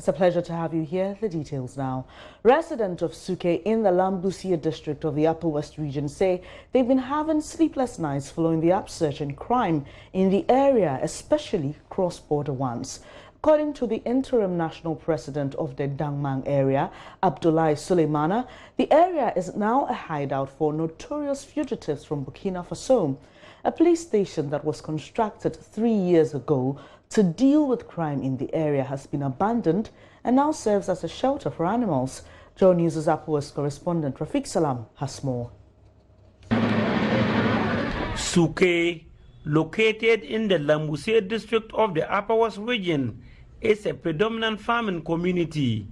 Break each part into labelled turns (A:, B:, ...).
A: It's a pleasure to have you here. The details now. Residents of Suke in the Lambusia district of the Upper West region say they've been having sleepless nights following the upsurge in crime in the area, especially cross-border ones. According to the interim national president of the Dangmang area, Abdullahi Suleimana, the area is now a hideout for notorious fugitives from Burkina Faso. A police station that was constructed 3 years ago to deal with crime in the area has been abandoned and now serves as a shelter for animals. JoyNews' Upper West correspondent Rafiq Salam has more.
B: Suke, located in the Lambusia district of the Upper West region, is a predominant farming community.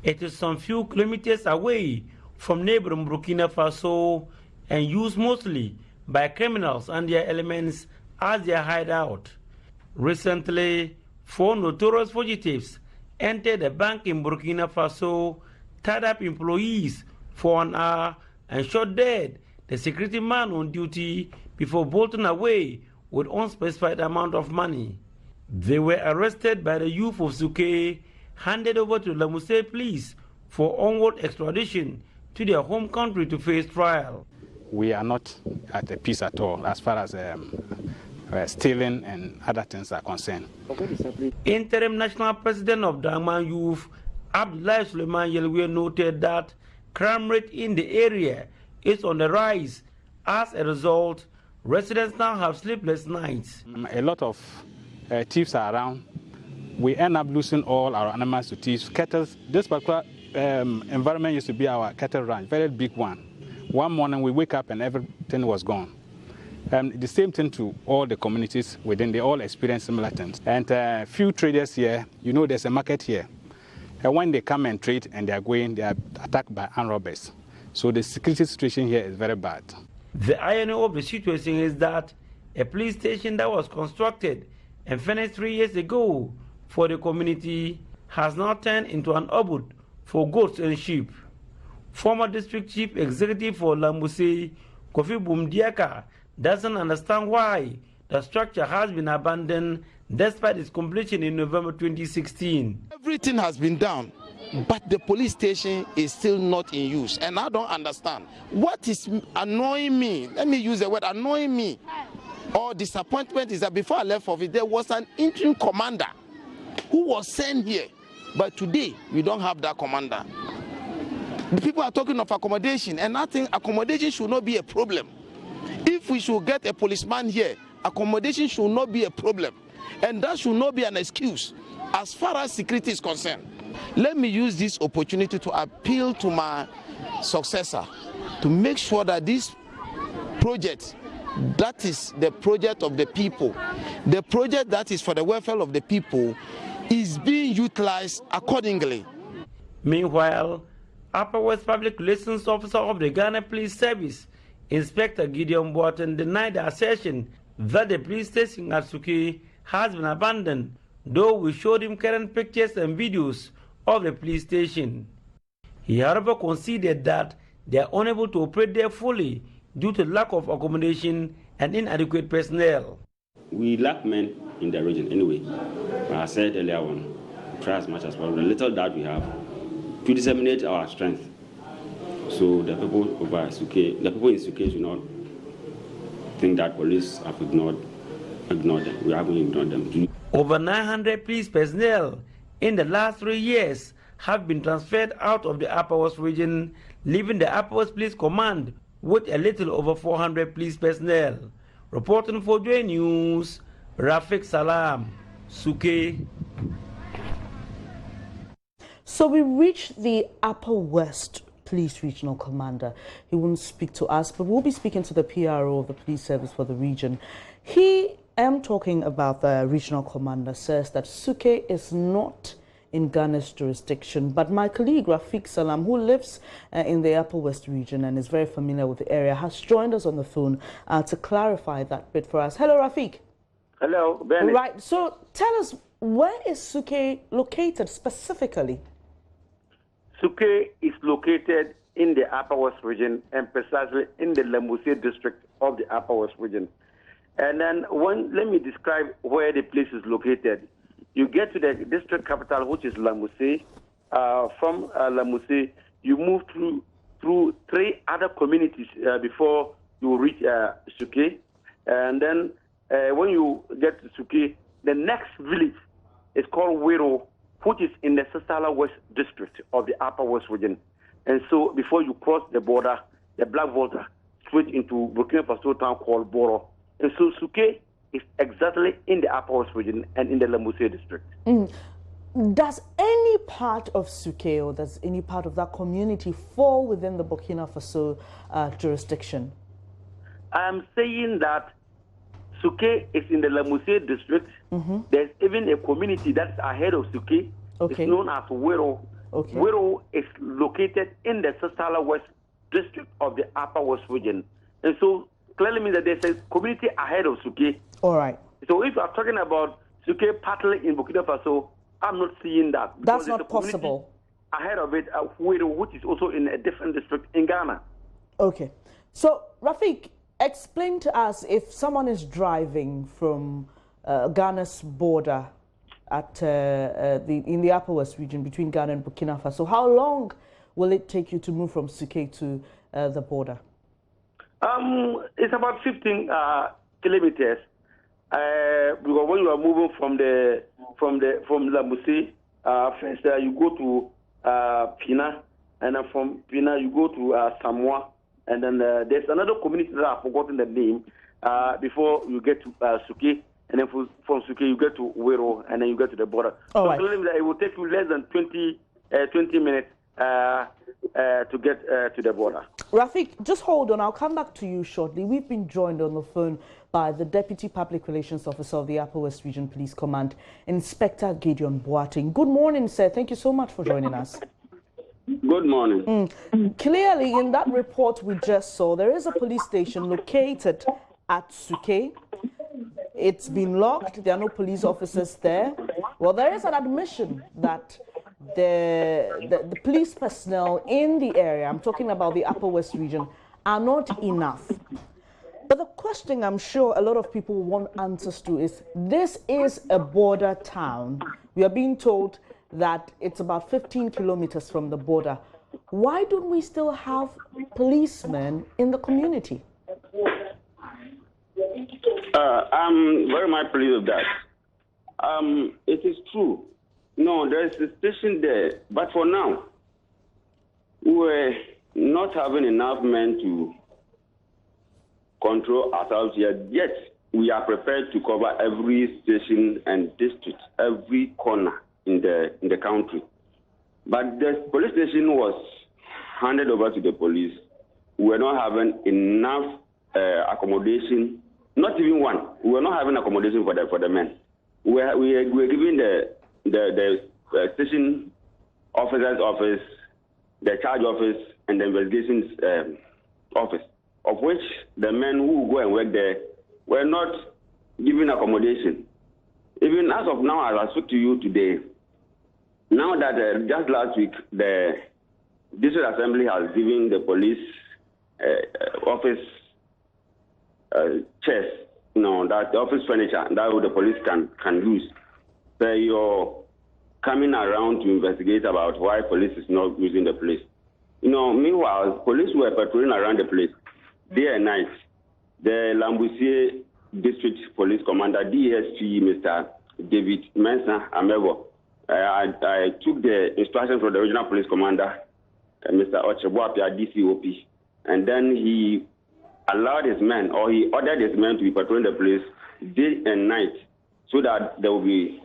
B: It is some few kilometers away from neighboring Burkina Faso and used mostly by criminals and their elements as their hideout. Recently, 4 notorious fugitives entered a bank in Burkina Faso, tied up employees for an hour and shot dead the security man on duty before bolting away with unspecified amount of money. They were arrested by the youth of Suke, handed over to Lamuse police for onward extradition to their home country to face trial.
C: We are not at a peace at all as far as stealing and other things are concerned.
B: Interim National President of Dangmang Youth, Abdullahi Suleiman Yelwe, noted that crime rate in the area is on the rise. As a result, residents now have sleepless nights.
C: A lot of thieves are around. We end up losing all our animals to thieves. Cattle, this particular environment used to be our cattle ranch, very big one. One morning we wake up and everything was gone. The same thing to all the communities within, they all experience similar things. And few traders here, you know there's a market here. And when they come and trade and they are going, they are attacked by armed robbers. So the security situation here is very bad.
B: The irony of the situation is that a police station that was constructed and finished 3 years ago for the community has now turned into an abode for goats and sheep. Former district chief executive for Lambuse, Kofi Bumdiaka, doesn't understand why the structure has been abandoned despite its completion in November 2016.
D: Everything has been done, but the police station is still not in use, and I don't understand. What is annoying me, let me use the word annoying me, or disappointment, is that before I left office, there was an interim commander who was sent here, but today we don't have that commander. The people are talking of accommodation, and I think accommodation should not be a problem. If we should get a policeman here, accommodation should not be a problem, and that should not be an excuse as far as security is concerned. Let me use this opportunity to appeal to my successor to make sure that this project, that is the project of the people, the project that is for the welfare of the people, is being utilized accordingly.
B: Meanwhile, Upper West Public Relations Officer of the Ghana Police Service, Inspector Gideon Boateng, denied the assertion that the police station at Suke has been abandoned, though we showed him current pictures and videos of the police station. He, however, conceded that they are unable to operate there fully due to lack of accommodation and inadequate personnel.
E: We lack men in the region anyway. I said earlier on, try as much as possible, the little that we have, to disseminate our strength. So the people over Suke, the people in Suke should not think that police have ignored them. We haven't ignored them.
B: Over 900 police personnel in the last 3 years have been transferred out of the Upper West region, leaving the Upper West Police Command with a little over 400 police personnel. Reporting for JoyNews, Rafiq Salam, Suke.
A: So we reached the Upper West Police Regional Commander. He won't speak to us, but we'll be speaking to the PRO of the police service for the region. He, talking about the regional commander, says that Suke is not in Ghana's jurisdiction, but my colleague Rafiq Salam, who lives in the Upper West region and is very familiar with the area, has joined us on the phone to clarify that bit for us. Hello, Rafiq.
F: Hello, Benny.
A: Right, so tell us, where is Suke located specifically?
F: Suke is located in the Upper West region and precisely in the Lambusia district of the Upper West region. And then let me describe where the place is located. you get to the district capital, which is Lamuse. From Lamuse, you move through 3 other communities before you reach Suke. And then when you get to Suke, the next village is called Wero, which is in the Sasala West district of the Upper West region. And so before you cross the border, the Black Volta switch into Burkina Faso town called Boro. And so Suke is exactly in the Upper West region and in the Lamuse district.
A: Does any part of Suke or does any part of that community fall within the Burkina Faso jurisdiction?
F: I'm saying that Suke is in the Lamuse district. There's even a community that's ahead of Suke. It's known as Wero. Wero is located in the Sasala West district of the Upper West region. And so clearly means that there's a community ahead of Suke.
A: All right.
F: So if you are talking about Suke partly in Burkina Faso, I'm not seeing that.
A: That's not possible.
F: Ahead of it, Wero, which is also in a different district in Ghana.
A: Okay. So, Rafiq, explain to us, if someone is driving from Ghana's border at in the Upper West region between Ghana and Burkina Faso, how long will it take you to move from Suke to the border?
F: It's about 15 kilometers. Because when you are moving from Lamuse, first you go to Pina, and then from Pina you go to Samoa, and then there's another community that I've forgotten the name before you get to Suke, and then from Suke you get to Wero, and then you get to the border.
A: All
F: so
A: right.
F: It will take you less than 20 minutes to get to the border.
A: Rafiq, just hold on. I'll come back to you shortly. We've been joined on the phone by the Deputy Public Relations Officer of the Upper West Region Police Command, Inspector Gideon Boateng. Good morning, sir. Thank you so much for joining us.
E: Good morning.
A: Clearly, in that report we just saw, there is a police station located at Suke. It's been locked. There are no police officers there. Well, there is an admission that the police personnel in the area, I'm talking about the Upper West region, are not enough. But the question I'm sure a lot of people want answers to is, this is a border town. We are being told that it's about 15 kilometers from the border. Why don't we still have policemen in the community?
E: I'm very much pleased with that. It is true. No, there is a station there, but for now, we're not having enough men to control ourselves yet we are prepared to cover every station and district, every corner in the country. But the police station was handed over to the police. We were not having enough accommodation, not even one. We were not having accommodation for the men. We were giving the station officer's office, the charge office, and the investigations office, of which the men who go and work there were not given accommodation. Even as of now, as I speak to you today, now that just last week, the district assembly has given the police office chairs, that the office furniture that the police can use. So you're coming around to investigate about why police is not using the place. Meanwhile, police were patrolling around the place day and night. The Lambusier District Police Commander, DSP, Mr. David Mensah Amebo, I took the instructions from the Regional Police Commander, Mr. Ochebwapia, DCOP, and then he allowed his men, or he ordered his men to be patrolling the place day and night so that there will be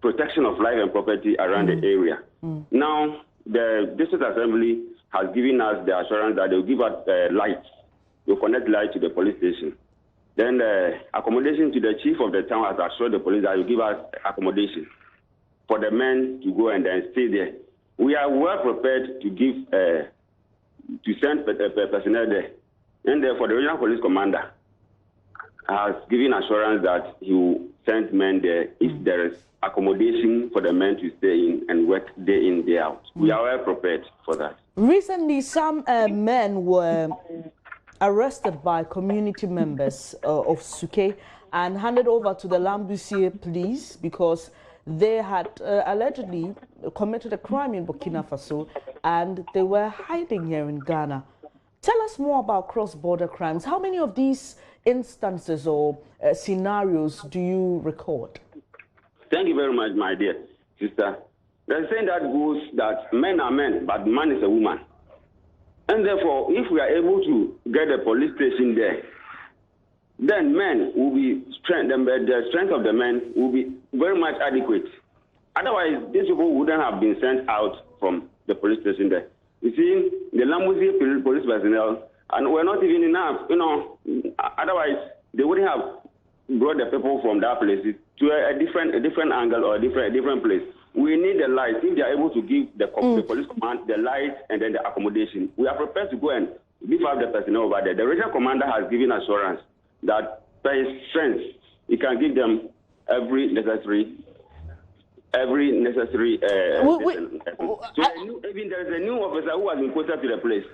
E: protection of life and property around the area. Now, the District Assembly has given us the assurance that they will give us lights. They will connect lights to the police station. Then the accommodation to the chief of the town has assured the police that he will give us accommodation for the men to go and then stay there. We are well prepared to give, to send personnel there. And therefore, the regional police commander has given assurance that he will send men there if there is accommodation for the men to stay in and work day in, day out. We are well prepared for that.
A: Recently, some men were arrested by community members of Suke and handed over to the Lambusie police because they had allegedly committed a crime in Burkina Faso and they were hiding here in Ghana. Tell us more about cross-border crimes. How many of these instances or scenarios do you record?
E: Thank you very much, my dear sister. There's a saying that goes that men are men, but man is a woman. And therefore, if we are able to get a police station there, then men will be the strength of the men will be very much adequate. Otherwise, these people wouldn't have been sent out from the police station there. You see, the Lambusie police personnel, and we're not even enough, otherwise they wouldn't have brought the people from that place to a different angle or a different place. We need the light. If they are able to give the police command the light and then the accommodation, we are prepared to go and beef up the personnel over there. The regional commander has given assurance that by his strength, he can give them every necessary. So even there is a new officer who has been posted to the place.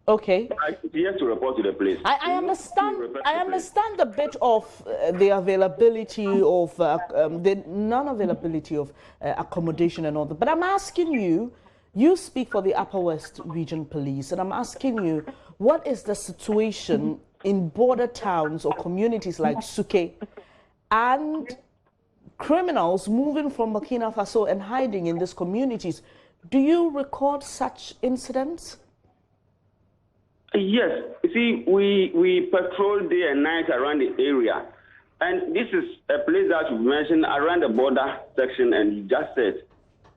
A: Okay.
E: He has to report to the place.
A: I understand the bit of the availability of the non-availability of accommodation and all that. But I'm asking you, you speak for the Upper West Region Police, and I'm asking you, what is the situation in border towns or communities like Suke and criminals moving from Burkina Faso and hiding in these communities? Do you record such incidents?
E: Yes. You see, we patrol day and night around the area. And this is a place that you mentioned around the border section, and you just said.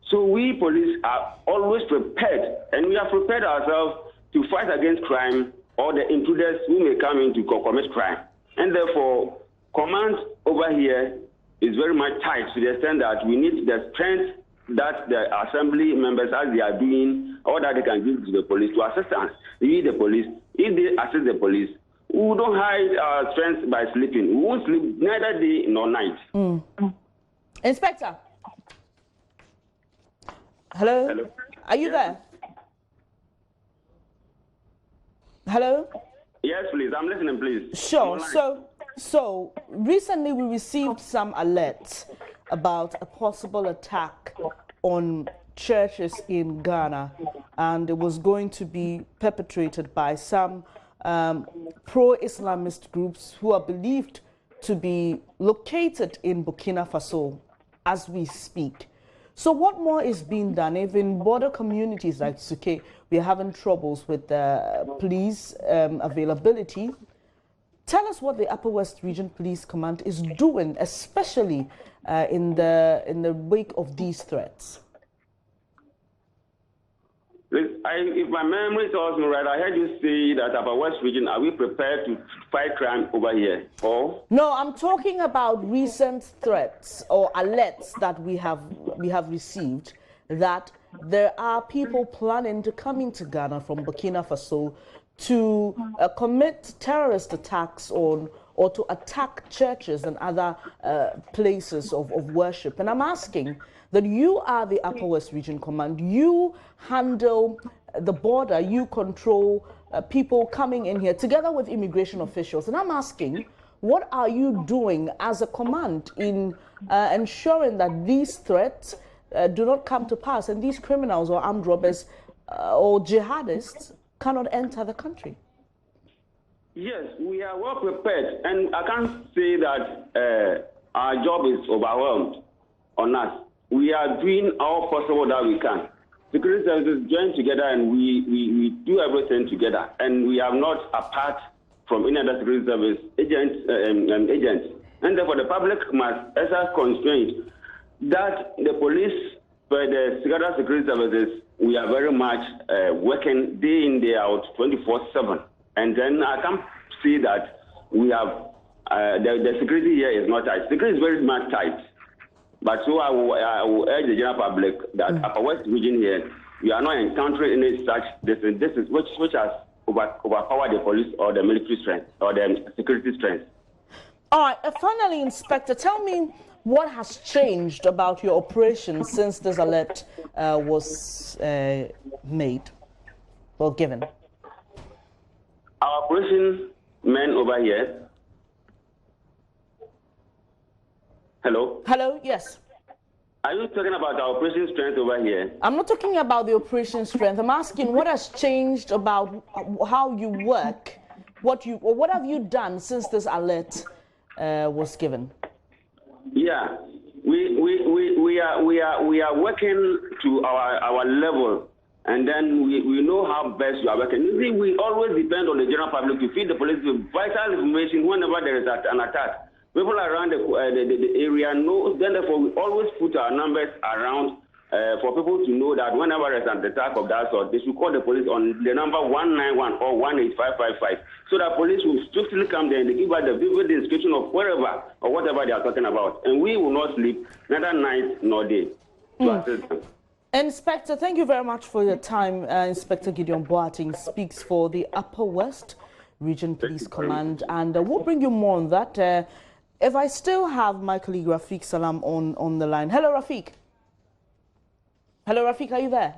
E: So we police are always prepared, and we have prepared ourselves to fight against crime or the intruders who may come in to commit crime. And therefore, command over here is very much tight to the extent that we need the strength that the assembly members, as they are doing, or that they can give to the police to assist us. We need the police. If they assist the police, we don't hide our strength by sleeping. We won't sleep neither day nor night.
A: Inspector. Hello?
E: Hello?
A: Are you there? Hello?
E: Yes, please. I'm listening, please.
A: Sure. So recently we received some alerts about a possible attack on churches in Ghana, and it was going to be perpetrated by some pro-Islamist groups who are believed to be located in Burkina Faso as we speak. So what more is being done? If in border communities like Suke, we are having troubles with police availability, tell us what the Upper West Region Police Command is doing, especially in the wake of these threats.
E: If my memory serves me right, I heard you say that Upper West Region, are we prepared to fight crime over here? Or?
A: No, I'm talking about recent threats or alerts that we have received that there are people planning to come into Ghana from Burkina Faso to commit terrorist attacks on or to attack churches and other places of worship. And I'm asking that you are the Upper West Region Command. You handle the border. You control people coming in here together with immigration officials. And I'm asking, what are you doing as a command in ensuring that these threats do not come to pass and these criminals or armed robbers or jihadists cannot enter the country?
E: Yes, we are well prepared, and I can't say that our job is overwhelmed on us. We are doing all possible that we can. Security services join together, and we do everything together, and we are not apart from any other security service agents. And therefore, the public must exercise constraint that the police, by the security services, we are very much working day in, day out, 24/7. And then I can see that we have the security here is not tight. Security is very much tight. But so I will urge the general public that Upper West Region here, we are not encountering any such this is which has overpowered the police or the military strength or the security strength.
A: All right. Finally, Inspector, tell me what has changed about your operation since this alert was made or given.
E: Our operation men over here. Hello?
A: Hello, yes.
E: Are you talking about our operation strength over here?
A: I'm not talking about the operation strength. I'm asking what has changed about how you work, what have you done since this alert was given?
E: Yeah, we are working to our level, and then we know how best you are working. You see, we always depend on the general public to feed the police with vital information whenever there is an attack. People around the area know, then therefore we always put our numbers around for people to know that whenever there is an attack of that sort, they should call the police on the number 191 or 18555, so that police will strictly come there and they give us the vivid description of wherever or whatever they are talking about. And we will not sleep, neither night nor day, to assist them.
A: Inspector, thank you very much for your time. Inspector Gideon Boateng speaks for the Upper West Region Police Command, and we'll bring you more on that. If I still have my colleague Rafiq Salam on the line. Hello, Rafiq. Hello, Rafiq, are you there?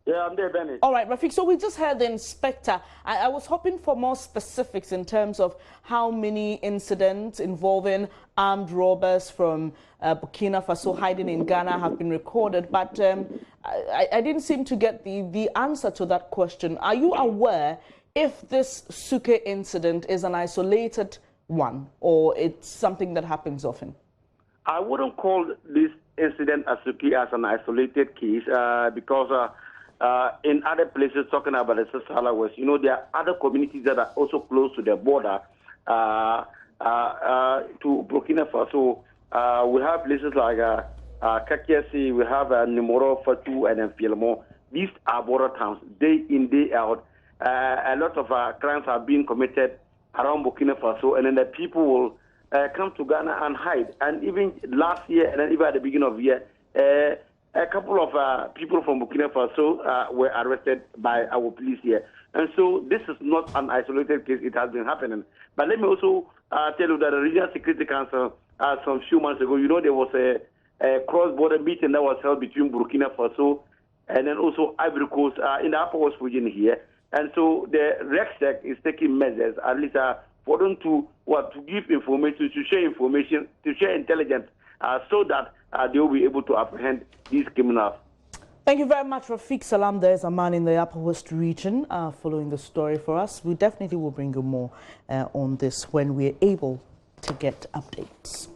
F: Yeah, I'm there, Benny.
A: All right, Rafiq, so we just heard the inspector. I was hoping for more specifics in terms of how many incidents involving armed robbers from Burkina Faso hiding in Ghana have been recorded, but I didn't seem to get the answer to that question. Are you aware if this Suke incident is an isolated one or it's something that happens often?
F: I wouldn't call this incident as an isolated case because in other places, talking about the Sahara West, you know, there are other communities that are also close to the border to Burkina Faso. We have places like Kakiasi, we have Nimoro, Fatu, and then Fielmo. These are border towns, day in, day out. A lot of crimes are being committed around Burkina Faso, and then the people will come to Ghana and hide. And even last year, and then even at the beginning of the year, a couple of people from Burkina Faso were arrested by our police here. And so this is not an isolated case. It has been happening. But let me also tell you that the Regional Security Council, some few months ago, you know, there was a cross-border meeting that was held between Burkina Faso and then also Ivory Coast in the Upper West region here. And so the RECSEC is taking measures, at least for them to give information, to share intelligence, so that they will be able to apprehend these criminals.
A: Thank you very much, Rafiq Salam. There's a man in the Upper West region following the story for us. We definitely will bring you more on this when we're able to get updates.